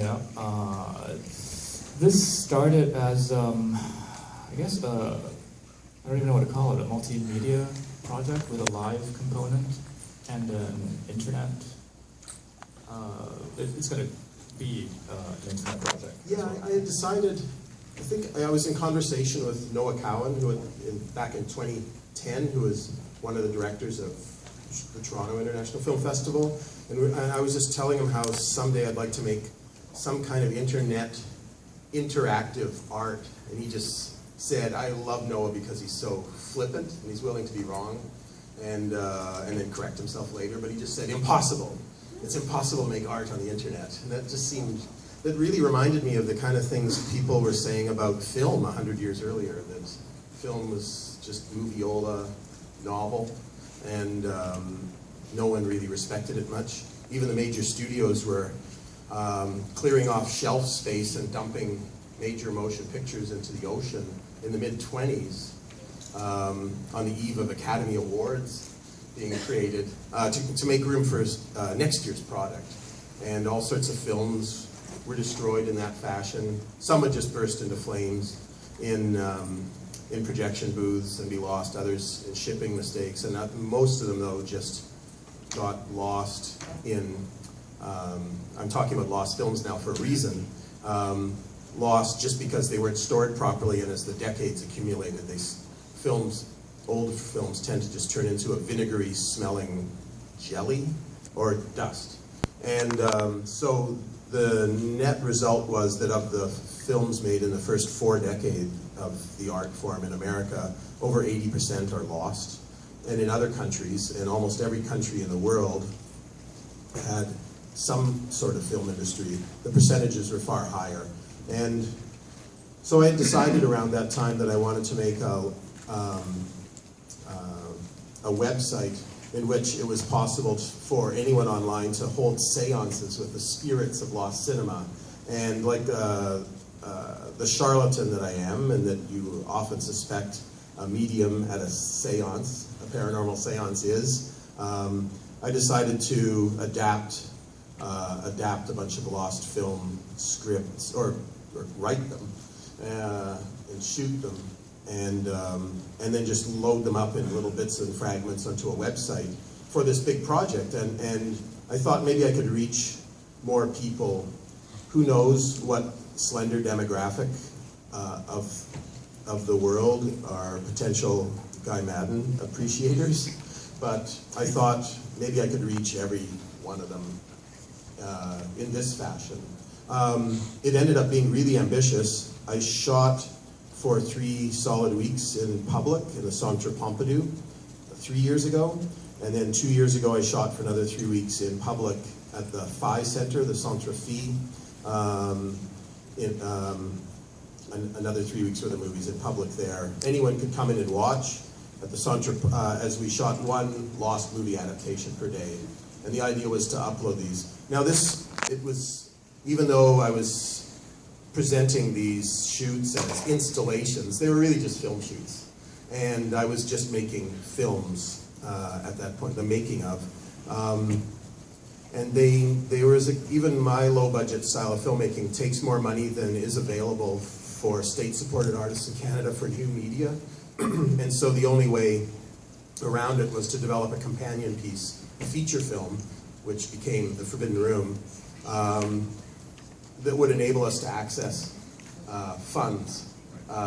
it up. This started as, I guess, I don't even know what to call it, a multimedia project with a live component and an internet. It's going to be an internet project. Yeah, I had decided, I think I was in conversation with Noah Cowan, who back in 2010, who was one of the directors of the Toronto International Film Festival, and I was just telling him how someday I'd like to make some kind of internet interactive art, and he just said, I love Noah because he's so flippant and he's willing to be wrong and then correct himself later, but he just said, impossible. It's impossible to make art on the internet. And that just seemed, that really reminded me of the kind of things people were saying about film 100 years earlier, that film was just movieola, novel, and no one really respected it much. Even the major studios were clearing off shelf space and dumping major motion pictures into the ocean in the mid-20s on the eve of Academy Awards being created to make room for next year's product. And all sorts of films were destroyed in that fashion. Some would just burst into flames in projection booths and be lost, others in shipping mistakes, and most of them, though, just got lost in, I'm talking about lost films now for a reason, lost just because they weren't stored properly, and as the decades accumulated, old films tend to just turn into a vinegary smelling jelly or dust. And so the net result was that of the films made in the first 4 decades of the art form in America, over 80% are lost. And in other countries, and almost every country in the world had some sort of film industry, the percentages were far higher. And so I had decided around that time that I wanted to make a website in which it was possible for anyone online to hold seances with the spirits of lost cinema. And like the charlatan that I am, and that you often suspect a medium at a seance, a paranormal seance is, I decided to adapt a bunch of lost film scripts, or write them, and shoot them, and then just load them up in little bits and fragments onto a website for this big project. And I thought maybe I could reach more people. Who knows what slender demographic of the world are potential Guy Maddin appreciators, but I thought maybe I could reach every one of them in this fashion. It ended up being really ambitious. I shot for 3 solid weeks in public in the Centre Pompidou 3 years ago, and then 2 years ago I shot for another 3 weeks in public at the Phi Center, the Centre Phi, another 3 weeks worth of movies in public there. Anyone could come in and watch at the Centre as we shot 1 lost movie adaptation per day. And the idea was to upload these. Now even though I was presenting these shoots as installations, they were really just film shoots. And I was just making films at that point, the making of. And even my low-budget style of filmmaking takes more money than is available for state-supported artists in Canada for new media. And so the only way around it was to develop a companion piece, a feature film, which became The Forbidden Room, that would enable us to access funds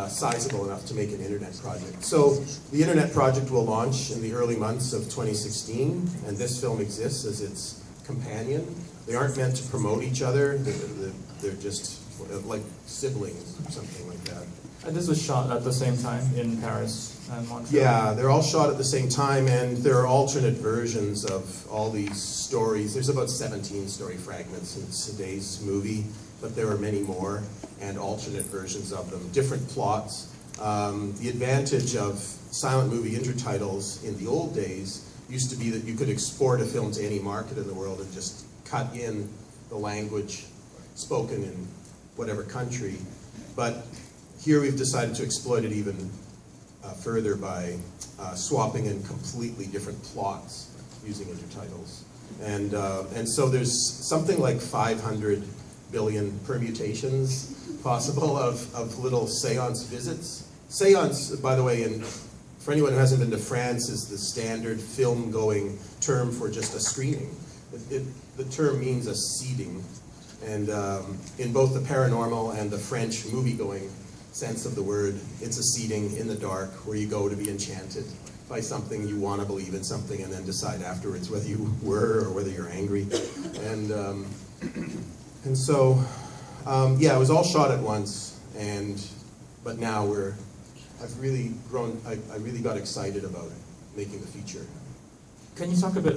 sizable enough to make an internet project. So the internet project will launch in the early months of 2016, and this film exists as its companion. They aren't meant to promote each other, they're just like siblings or something like that. And this was shot at the same time in Paris and Montreal? Yeah, they're all shot at the same time, and there are alternate versions of all these stories. There's about 17 story fragments in today's movie, but there are many more, and alternate versions of them, different plots. The advantage of silent movie intertitles in the old days used to be that you could export a film to any market in the world and just cut in the language spoken in whatever country. But here we've decided to exploit it even further by swapping in completely different plots using intertitles. And so there's something like 500 billion permutations possible of little seance visits. Seance, by the way, for anyone who hasn't been to France, is the standard film-going term for just a screening. The term means a seeding, and in both the paranormal and the French movie-going sense of the word, it's a seeding in the dark where you go to be enchanted by something. You want to believe in something and then decide afterwards whether you were or whether you're angry. And so, yeah, it was all shot at once, but now I've really grown, I really got excited about making the feature. Can you talk a bit